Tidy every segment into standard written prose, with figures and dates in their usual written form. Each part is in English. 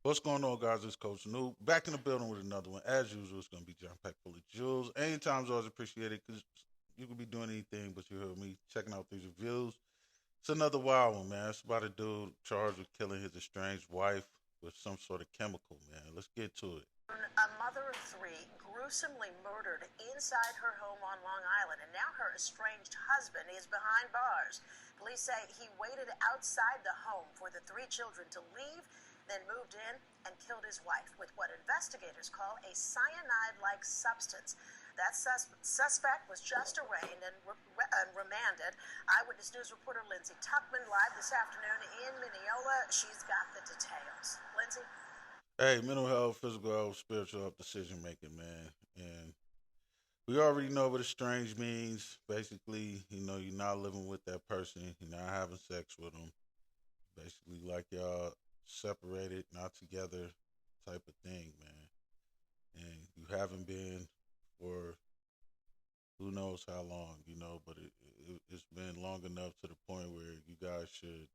What's going on, guys? It's Coach Noob back in the building with another one. As usual, it's going to be jam packed full of jewels. Anytime's always appreciated because you could be doing anything, but you heard me checking out these reviews. It's another wild one, man. It's about a dude charged with killing his estranged wife with some sort of chemical, man. Let's get to it. A mother of three gruesomely murdered inside her home on Long Island, and now her estranged husband is behind bars. Police say he waited outside the home for the three children to leave, then moved in and killed his wife with what investigators call a cyanide-like substance. That suspect was just arraigned and remanded. Eyewitness News reporter Lindsay Tuckman live this afternoon in Mineola. She's got the details. Lindsay? Hey, mental health, physical health, spiritual health, decision making, man. And we already know what estranged means. Basically, you're not living with that person, you're not having sex with them. Basically, like y'all separated, not together type of thing, man. And you haven't been for who knows how long, but it's been long enough to the point where you guys should,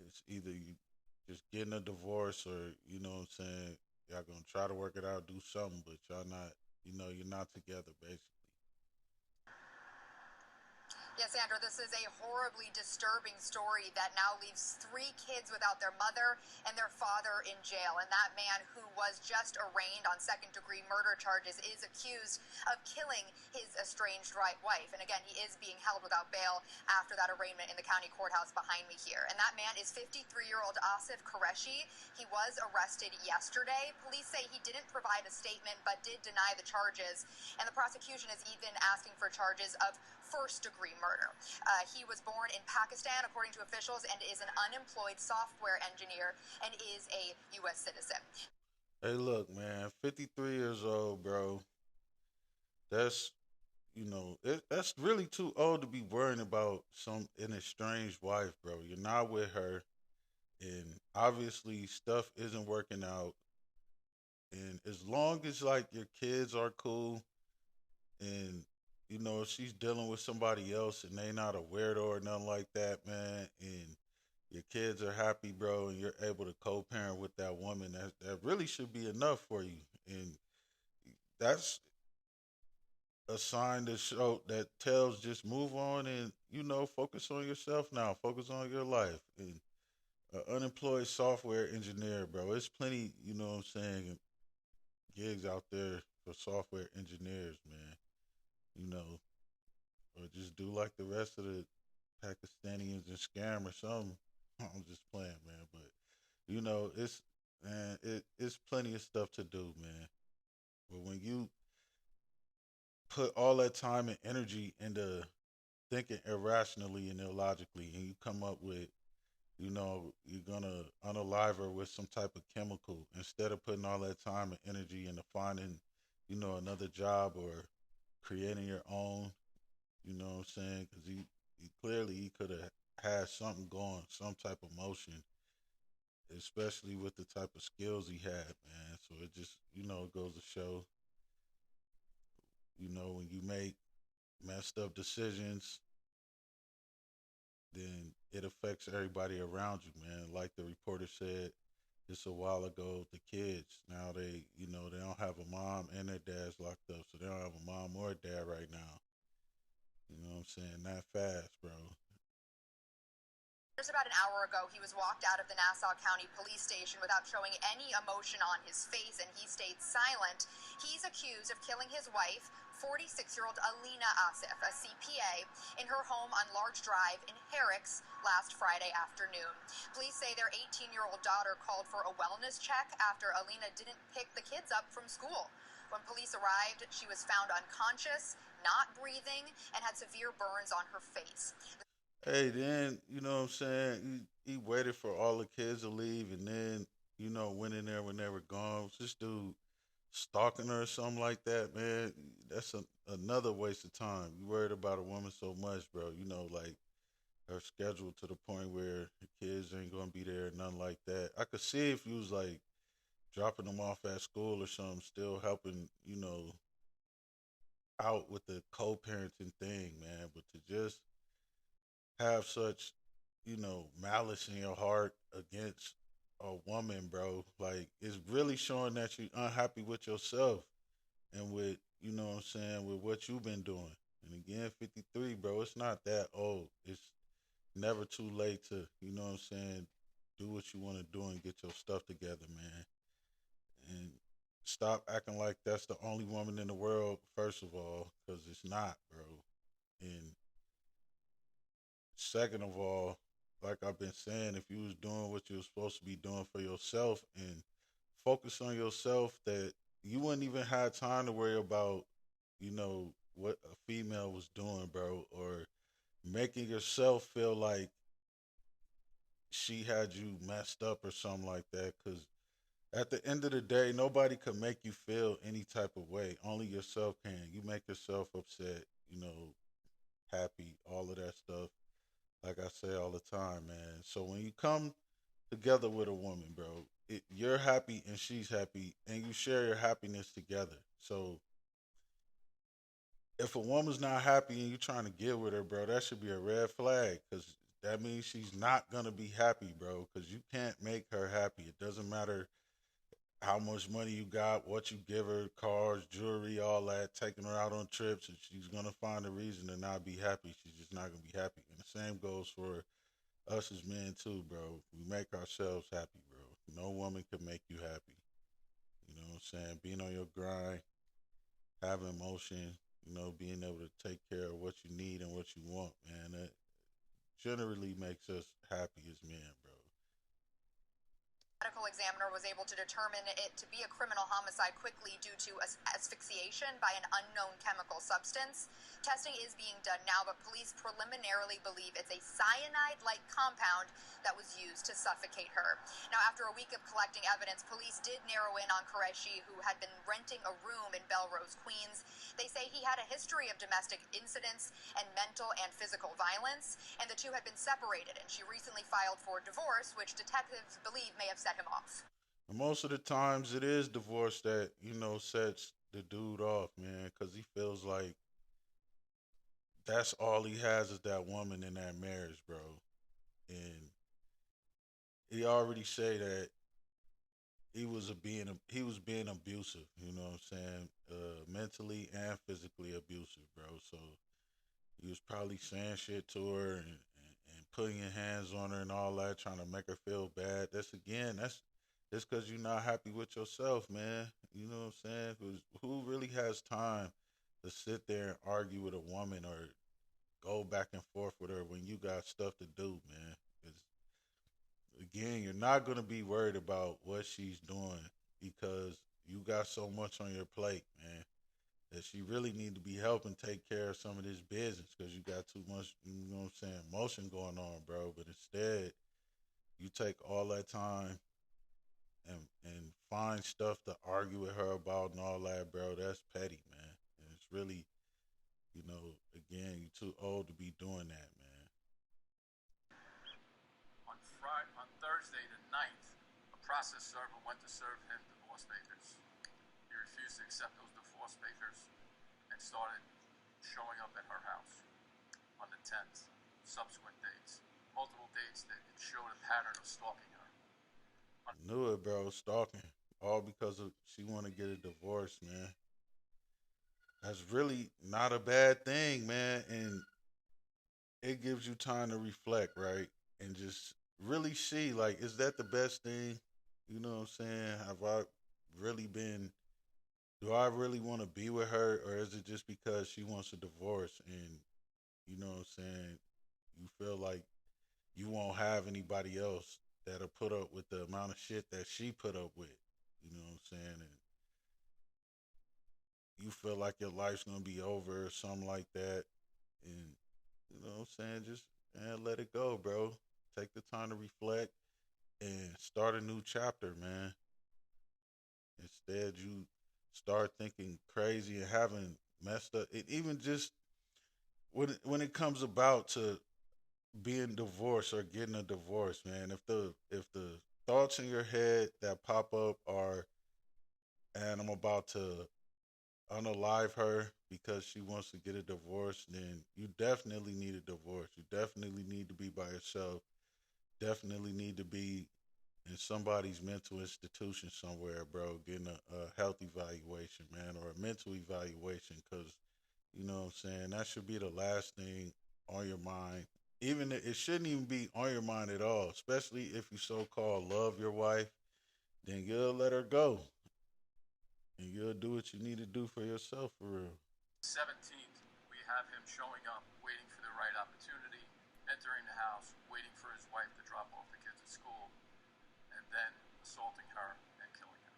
it's either you just getting a divorce or, what I'm saying, y'all gonna try to work it out, do something, but y'all not, you're not together, basically. Yes, Sandra, this is a horribly disturbing story that now leaves three kids without their mother and their father in jail. And that man, who was just arraigned on second-degree murder charges, is accused of killing his estranged wife. And again, he is being held without bail after that arraignment in the county courthouse behind me here. And that man is 53-year-old Asif Qureshi. He was arrested yesterday. Police say he didn't provide a statement but did deny the charges. And the prosecution is even asking for charges of first-degree murder. He was born in Pakistan, according to officials, and is an unemployed software engineer and is a U.S. citizen. Hey, look, man, 53 years old, bro. That's, that's really too old to be worrying about an estranged wife, bro. You're not with her, and obviously stuff isn't working out. And as long as like your kids are cool, and if she's dealing with somebody else and they not a weirdo or nothing like that, man, and your kids are happy, bro, and you're able to co-parent with that woman, that really should be enough for you. And that's a sign that show that tells just move on and focus on yourself now, focus on your life. And unemployed software engineer, bro, it's plenty, what I'm saying, gigs out there for software engineers, man. You know, or just do like the rest of the Pakistanians and scam or something. I'm just playing, man. But it's man, it's plenty of stuff to do, man. But when you put all that time and energy into thinking irrationally and illogically, and you come up with, you're gonna unalive her with some type of chemical instead of putting all that time and energy into finding, another job or creating your own. You know what I'm saying? Because he clearly he could have had something going, some type of motion, especially with the type of skills he had, man. So it just, it goes to show, when you make messed up decisions, then it affects everybody around you, man. Like the reporter said just a while ago, the kids now they don't have a mom and their dad's locked up, so they don't have a mom or a dad right now. You know what I'm saying? That fast, bro. Just about an hour ago, he was walked out of the Nassau County Police Station without showing any emotion on his face, and he stayed silent. He's accused of killing his wife, 46-year-old Alina Asif, a CPA, in her home on Large Drive in Herricks last Friday afternoon. Police say their 18-year-old daughter called for a wellness check after Alina didn't pick the kids up from school. When police arrived, she was found unconscious, not breathing, and had severe burns on her face. Hey, then, you know what I'm saying? He waited for all the kids to leave and then, went in there when they were gone. Was this dude stalking her or something like that, man? That's another waste of time. You worried about a woman so much, bro. Like her schedule to the point where the kids ain't gonna be there, nothing like that. I could see if you was like dropping them off at school or something, still helping, out with the co-parenting thing, man. But to just have such, malice in your heart against, a woman, bro. Like it's really showing that you're unhappy with yourself and with you know what I'm saying with what you've been doing. And again, 53, bro. It's not that old. It's never too late to you know what I'm saying. Do what you want to do and get your stuff together, man. And stop acting like that's the only woman in the world. First of all, because it's not, bro. And second of all, like I've been saying, if you was doing what you was supposed to be doing for yourself and focus on yourself, that you wouldn't even have time to worry about, you know, what a female was doing, bro, or making yourself feel like she had you messed up or something like that. Because at the end of the day, nobody can make you feel any type of way. Only yourself can. You make yourself upset, you know, happy, all of that stuff. Like I say all the time, man. So when you come together with a woman, bro, you're happy and she's happy, and you share your happiness together. So if a woman's not happy and you trying to get with her, bro, that should be a red flag because that means she's not gonna be happy, bro. Because you can't make her happy. It doesn't matter how much money you got, what you give her, cars, jewelry, all that, taking her out on trips, and she's gonna find a reason to not be happy. She's just not gonna be happy. And the same goes for us as men too, bro. We make ourselves happy, bro. No woman can make you happy. You know what I'm saying? Being on your grind, having motion, you know, being able to take care of what you need and what you want, man. That generally makes us happy as men, bro. Medical examiner was able to determine it to be a criminal homicide quickly due to asphyxiation by an unknown chemical substance. Testing is being done now, but police preliminarily believe it's a cyanide-like compound that was used to suffocate her. Now, after a week of collecting evidence, police did narrow in on Qureshi, who had been renting a room in Belrose, Queens. They say he had a history of domestic incidents and mental and physical violence, and the two had been separated, and she recently filed for divorce, which detectives believe may have set him off. And most of the times, it is divorce that you know sets the dude off, man, because he feels like that's all he has is that woman in that marriage, bro. And he already say that he was being abusive. You know what I'm saying? Mentally and physically abusive, bro. So he was probably saying shit to her and putting your hands on her and all that, trying to make her feel bad. That's again, that's because you're not happy with yourself, man. You know what I'm saying? 'Cause who really has time to sit there and argue with a woman or go back and forth with her when you got stuff to do, man? 'Cause again, you're not gonna be worried about what she's doing because you got so much on your plate, man. That she really need to be helping take care of some of this business because you got too much, you know what I'm saying, motion going on, bro. But instead, you take all that time and find stuff to argue with her about and all that, bro. That's petty, man. And it's really, you know, again, you too old to be doing that, man. On Thursday the 9th, a process server went to serve him divorce papers. He refused to accept those divorce papers and started showing up at her house on the 10th, subsequent dates, multiple dates that it showed a pattern of stalking her. Knew it, bro. Stalking, all because of she want to get a divorce, man. That's really not a bad thing, man. And it gives you time to reflect, right? And just really see, like, is that the best thing? You know what I'm saying? Have I really been, do I really want to be with her? Or is it just because she wants a divorce and, you know what I'm saying? You feel like you won't have anybody else that'll put up with the amount of shit that she put up with. You know what I'm saying? And you feel like your life's gonna be over or something like that. And you know what I'm saying? Just man, let it go, bro. Take the time to reflect and start a new chapter, man. Instead, you start thinking crazy and having messed up. It even just when it comes about to being divorced or getting a divorce, man. If the thoughts in your head that pop up are, and I'm about to unalive her because she wants to get a divorce, then you definitely need a divorce. You definitely need to be by yourself. Definitely need to be in somebody's mental institution somewhere, bro, getting a health evaluation, man, or a mental evaluation, because you know what I'm saying, that should be the last thing on your mind. Even it shouldn't even be on your mind at all, especially if you so called love your wife. Then you'll let her go, and you'll do what you need to do for yourself, for real. 17th, we have him showing up, waiting for the right opportunity, entering the house, waiting for his wife to drop off the kids at school, and then assaulting her and killing her.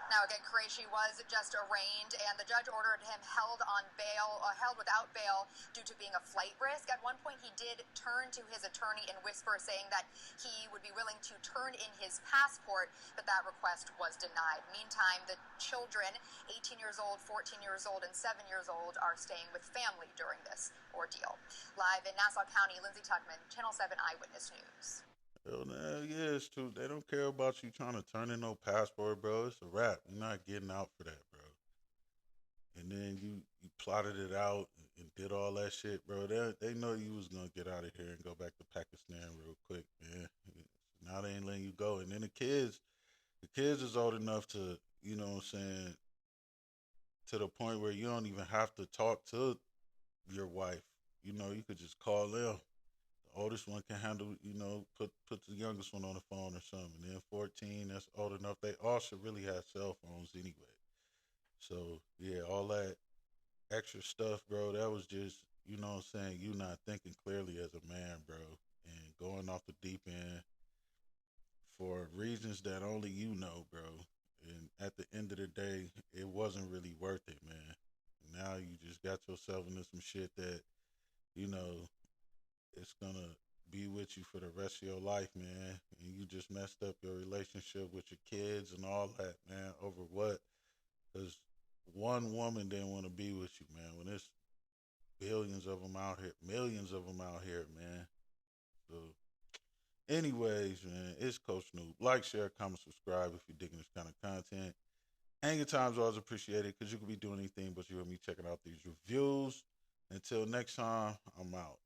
Now again, Qureshi was just arraigned, and the judge ordered him held on bail, held without bail, due to being a flight risk. At one point, he did turn to his attorney and whisper, saying that he would be willing to turn in his passport, but that request was denied. Meantime, the children, 18 years old, 14 years old, and 7 years old, are staying with family during this ordeal. Live in Nassau County, Lindsay Tuckman, Channel 7 Eyewitness News. Hell, no, yeah, it's true. They don't care about you trying to turn in no passport, bro. It's a wrap. You're not getting out for that, bro. And then you plotted it out and did all that shit, bro. They know you was gonna get out of here and go back to Pakistan real quick, man. Now they ain't letting you go. And then the kids is old enough to, you know what I'm saying, to the point where you don't even have to talk to your wife. You know, you could just call them. The oldest one can handle, put the youngest one on the phone or something. And then 14, that's old enough. They all should really have cell phones anyway. So yeah, all that extra stuff, bro, that was just, you know what I'm saying, you not thinking clearly as a man, bro, and going off the deep end for reasons that only you know, bro. And at the end of the day, it wasn't really worth it, man. Now you just got yourself into some shit that, you know, it's gonna be with you for the rest of your life, man. And you just messed up your relationship with your kids and all that, man. Over what? Because one woman didn't want to be with you, man. When there's billions of them out here, millions of them out here, man. So, anyways, man, it's Coach Noob. Like, share, comment, subscribe if you're digging this kind of content. And your time's always appreciated because you could be doing anything but you and me checking out these reviews. Until next time, I'm out.